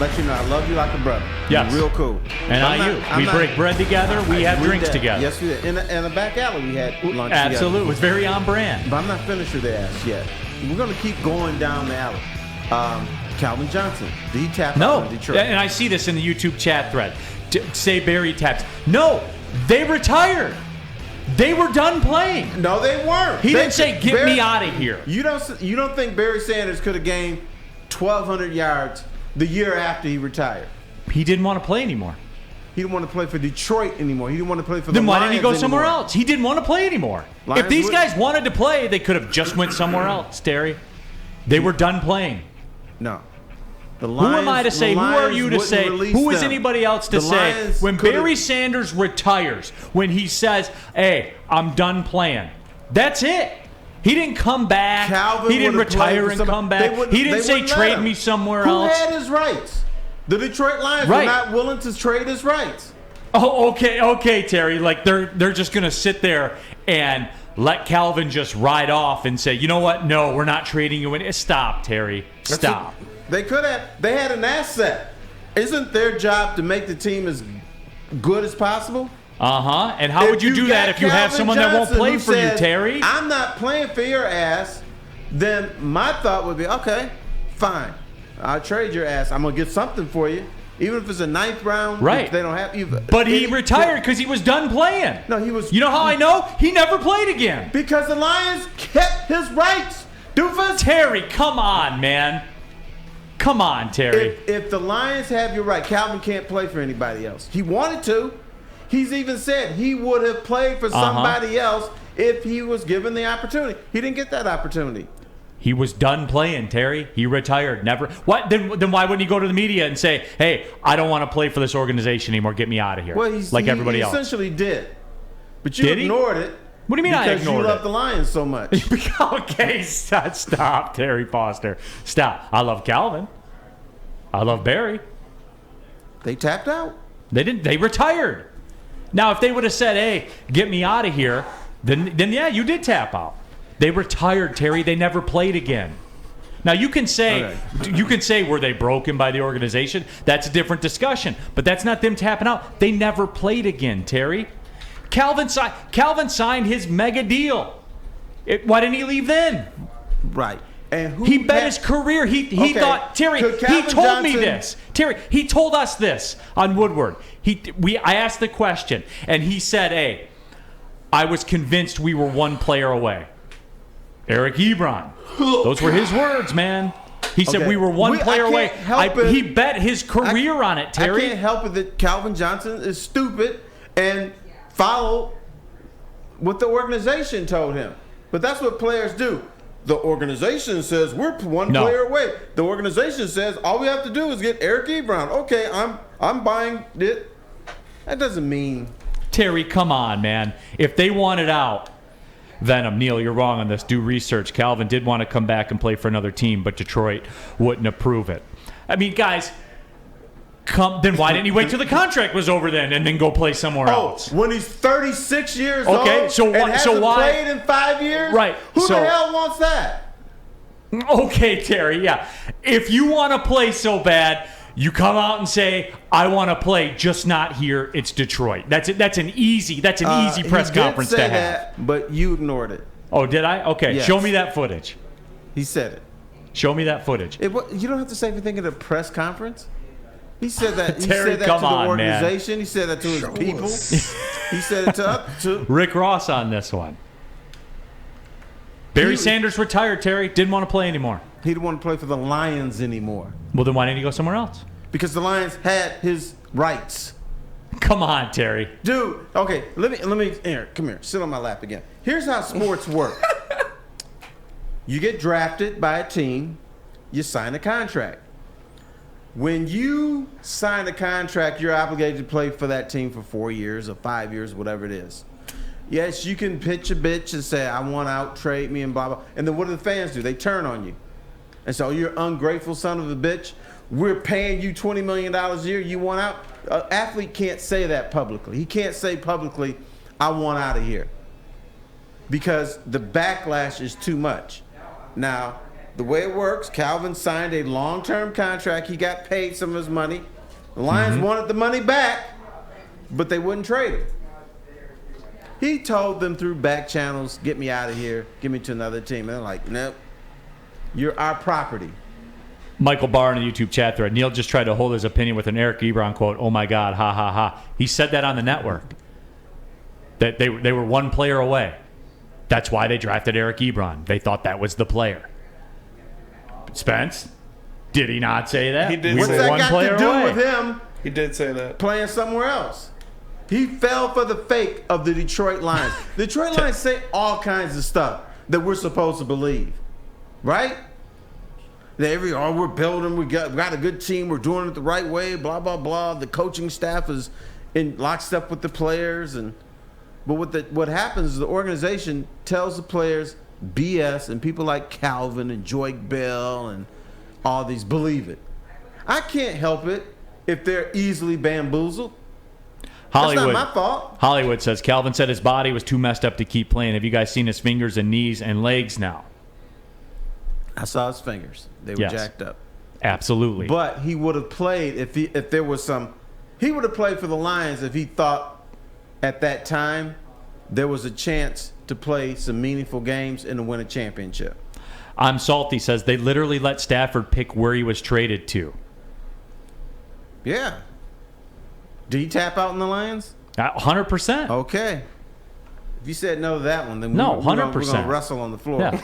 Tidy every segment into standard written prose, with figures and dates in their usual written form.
let you know I love you like a brother. Yes. You're real cool. And we break bread together. We have drinks together. Yes, we did. In the back alley, we had lunch Absolutely. together. It was very on brand. But I'm not finished with the ass yet. We're going to keep going down the alley. Calvin Johnson, did he tap out in Detroit? And I see this in the YouTube chat thread. Say Barry taps. No, they retired. They were done playing. No, they weren't. He didn't say, get me out of here. You don't think Barry Sanders could have gained 1,200 yards the year after he retired? He didn't want to play anymore. He didn't want to play for Detroit anymore. He didn't want to play for the Then why Lions didn't he go somewhere anymore. else? He didn't want to play anymore. If these guys wanted to play, they could have just went somewhere else, Terry. They were done playing. No. Who am I to say? Who are you to say? Who is anybody else to say? When Barry Sanders retires, when he says, hey, I'm done playing, that's it. He didn't come back. He didn't retire and come back. He didn't say trade me somewhere else. Who had his rights? The Detroit Lions were not willing to trade his rights. Oh, okay, Terry. Like they're just gonna sit there and let Calvin just ride off and say, you know what? No, we're not trading you in. Stop, Terry. Stop. They could have. They had an asset. Isn't their job to make the team as good as possible? And how would you do that if you have someone that won't play for you, Terry? I'm not playing for your ass. Then my thought would be, okay, fine. I'll trade your ass. I'm going to get something for you. Even if it's a ninth round. Right. They don't have even. But he retired because he was done playing. No, he was. You know how I know? He never played again. Because the Lions kept his rights. Doofus. Terry, come on, man. Come on, Terry. If the Lions have your right, Calvin can't play for anybody else. He wanted to. He's even said he would have played for somebody else if he was given the opportunity. He didn't get that opportunity. He was done playing, Terry. He retired. Never. What? Then why wouldn't he go to the media and say, hey, I don't want to play for this organization anymore. Get me out of here. Well, everybody else. He essentially did. But you ignored it. What do you mean I ignored it? Because you love the Lions so much. Okay, stop, Terry Foster. Stop. I love Calvin. I love Barry. They tapped out. They didn't. They retired. Now, if they would have said, hey, get me out of here, then yeah, you did tap out. They retired, Terry. They never played again. Now, you can say, were they broken by the organization? That's a different discussion. But that's not them tapping out. They never played again, Terry. Calvin signed his mega deal. Why didn't he leave then? Right. And he bet his career. He thought, Terry, he told me this. Terry, he told us this on Woodward. I asked the question, and he said, hey, I was convinced we were one player away. Eric Ebron. Those were his words, man. He said we were one player away. He bet his career on it, Terry. I can't help it that Calvin Johnson is stupid and followed what the organization told him. But that's what players do. The organization says we're one player away. The organization says all we have to do is get Eric Ebron. Okay, I'm buying it. That doesn't mean. Terry, come on, man. If they wanted out, Venom, Neil, you're wrong on this. Do research. Calvin did want to come back and play for another team, but Detroit wouldn't approve it. I mean, guys, then why didn't he wait till the contract was over then and then go play somewhere else? When he's 36 years old and hasn't played in 5 years? Right. Who the hell wants that? Okay, Terry, yeah. If you want to play so bad, you come out and say, I want to play, just not here. It's Detroit. That's an easy press conference to have. That, but you ignored it. Oh, did I? Okay, yes. Show me that footage. He said it. Show me that footage. You don't have to say everything at a press conference. He said that. He Terry, said that to the Man. organization. He said that to his people. He said it to Rick Ross on this one. Barry Sanders retired, Terry. Didn't want to play anymore. He didn't want to play for the Lions anymore. Well, then why didn't he go somewhere else? Because the Lions had his rights. Come on, Terry. Dude, okay, let me here, come here. Sit on my lap again. Here's how sports work. You get drafted by a team, you sign a contract. When you sign a contract, you're obligated to play for that team for 4 years or 5 years, whatever it is. Yes, you can pitch a bitch and say, I want out, trade me, and blah, blah. And then what do the fans do? They turn on you. And so you're ungrateful son of a bitch. We're paying you $20 million a year. You want out? An athlete can't say that publicly. He can't say publicly, I want out of here. Because the backlash is too much. Now, the way it works, Calvin signed a long-term contract. He got paid some of his money. The Lions wanted the money back, but they wouldn't trade him. He told them through back channels, get me out of here, give me to another team. And they're like, nope, you're our property. Michael Barr in the YouTube chat thread. Neil just tried to hold his opinion with an Eric Ebron quote. Oh my God, ha ha ha. He said that on the network. That they were one player away. That's why they drafted Eric Ebron. They thought that was the player. Spence, did he not say that? He did. What's say that one got to do away. with him He did say that. playing somewhere else? He fell for the fake of the Detroit Lions. The Detroit Lions say all kinds of stuff that we're supposed to believe, right? That we're building, we got a good team, we're doing it the right way, blah, blah, blah. The coaching staff is in lockstep with the players. But what happens is the organization tells the players BS, and people like Calvin and Joy Bell and all these believe it. I can't help it if they're easily bamboozled. Hollywood, That's not my fault. Hollywood says, Calvin said his body was too messed up to keep playing. Have you guys seen his fingers and knees and legs now? I saw his fingers. They were Yes. jacked up. Absolutely. But he would have played if there was some. He would have played for the Lions if he thought at that time there was a chance to play some meaningful games and to win a championship. I'm Salty says they literally let Stafford pick where he was traded to. Yeah. Did he tap out in the Lions? 100%. Okay. If you said no to that one, then No, we're 100%. going to wrestle on the floor. Yeah.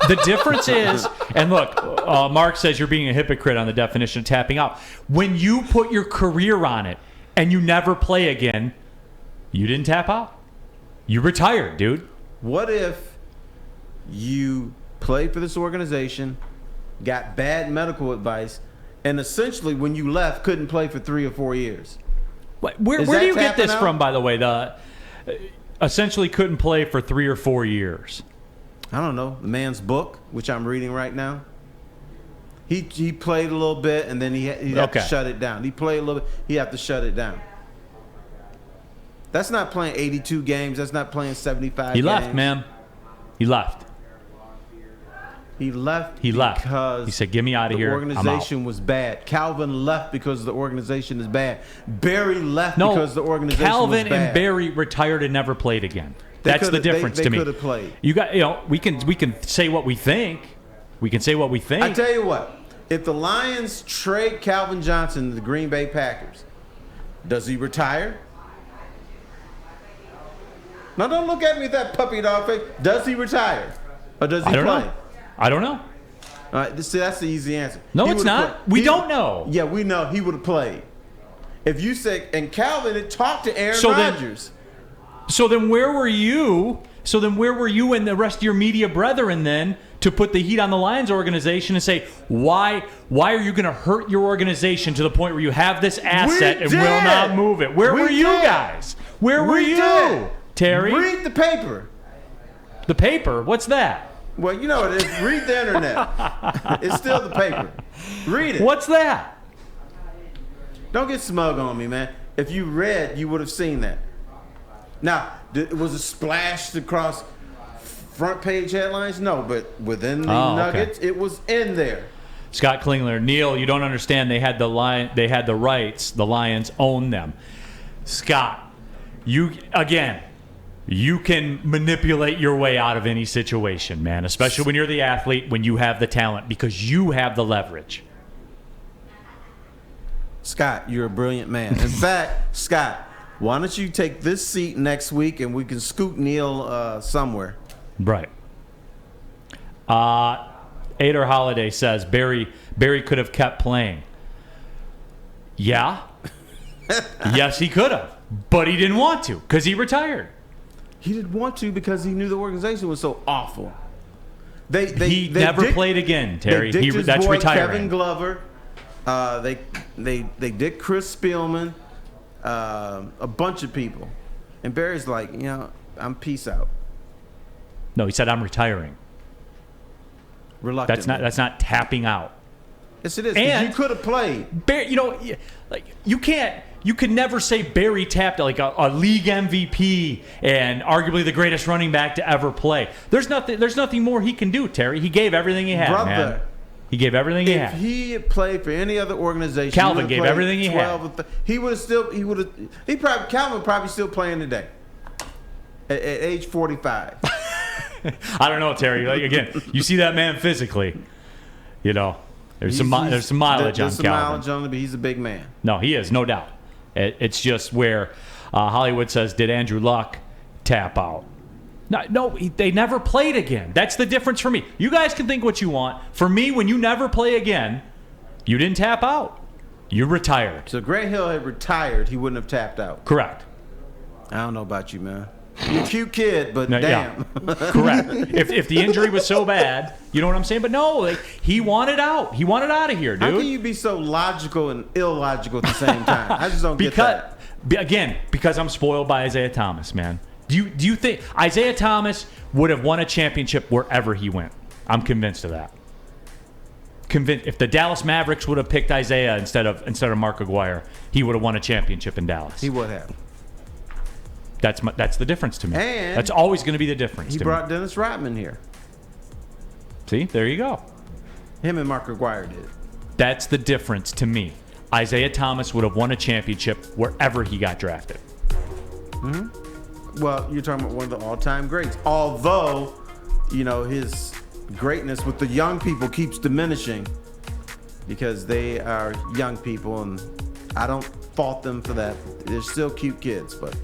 The difference is, and look, Mark says you're being a hypocrite on the definition of tapping out. When you put your career on it and you never play again, you didn't tap out. You retired, dude. What if you played for this organization, got bad medical advice, and essentially when you left couldn't play for 3 or 4 years? Where Is do that you get this tapping out? from, by the way? Essentially couldn't play for 3 or 4 years. I don't know. The man's book, which I'm reading right now. He played a little bit, and then he'd have to Okay. shut it down. He played a little bit. He'd have to shut it down. That's not playing 82 games. That's not playing 75 He games. left, man. He left. He left He left. because He said, "Get me out of the here. organization was bad. Calvin left because the organization is bad. Barry left No, because the organization Calvin was bad. and Barry retired and never played again. They That's the coulda- difference they to me. coulda played. You got, we can say what we think. We can say what we think. I tell you what, if the Lions trade Calvin Johnson to the Green Bay Packers, does he retire? Now don't look at me with that puppy dog face. Does he retire? Or does he I don't play? know. I don't know. All right, see, that's the easy answer. No, He it's would've not. played. We He- don't know. Yeah, we know he would have played. If you say, and Calvin had talked to Aaron So then- Rodgers. So then where were you? So then where were you and the rest of your media brethren then to put the heat on the Lions organization and say, why are you going to hurt your organization to the point where you have this asset and will did. not move it? Where We were you did. guys? Where were We you? did. Terry? Read the paper. The paper? What's that? Well, you know what it is. Read the internet. It's still the paper. Read it. What's that? Don't get smug on me, man. If you read, you would have seen that. Now, was it splashed across front page headlines? No, but within the Oh, okay. Nuggets, it was in there. Scott Klingler, Neil, you don't understand. They had the rights. The Lions own them. Scott, you can manipulate your way out of any situation, man. Especially when you're the athlete, when you have the talent, because you have the leverage. Scott, you're a brilliant man. In fact, Scott, why don't you take this seat next week and we can scoot Neil somewhere? Right. Ader Holiday says Barry could have kept playing. Yeah. Yes, he could have, but he didn't want to because he retired. He didn't want to because he knew the organization was so awful. He never played again, Terry. They dicked his That's boy retiring. Kevin Glover. They did Chris Spielman, a bunch of people, and Barry's like, I'm peace out. No, he said I'm retiring. Reluctantly. That's not tapping out. Yes, it is. 'Cause And- you could have played. You can't you could never say Barry tapped like a league MVP and arguably the greatest running back to ever play. There's nothing more he can do, Terry. He gave everything he had, man. He gave everything he had. If he had played for any other organization, Calvin gave everything he had. Calvin probably still playing today at age 45. I don't know, Terry. Like, again, you see that man physically, you know. There's some mileage on Calvin. There's some mileage on him, but he's a big man. No, he is, no doubt. It's just where Hollywood says, did Andrew Luck tap out? No, they never played again. That's the difference for me. You guys can think what you want. For me, when you never play again, you didn't tap out. You retired. So Grant Hill had retired, he wouldn't have tapped out. Correct. I don't know about you, man. You're a cute kid, but damn. Yeah. Correct. If the injury was so bad, you know what I'm saying? But no, like, he wanted out. He wanted out of here, dude. How can you be so logical and illogical at the same time? I just don't get that. Again, because I'm spoiled by Isaiah Thomas, man. Do you think Isaiah Thomas would have won a championship wherever he went? I'm convinced of that. Convinced. If the Dallas Mavericks would have picked Isaiah instead of Mark Aguirre, he would have won a championship in Dallas. He would have. That's the difference to me. And that's always going to be the difference. He brought Dennis Rodman here. See, there you go. Him and Mark Aguirre did. That's the difference to me. Isaiah Thomas would have won a championship wherever he got drafted. Mm-hmm. Well, you're talking about one of the all-time greats. Although, you know, his greatness with the young people keeps diminishing because they are young people, and I don't fault them for that. They're still cute kids, but...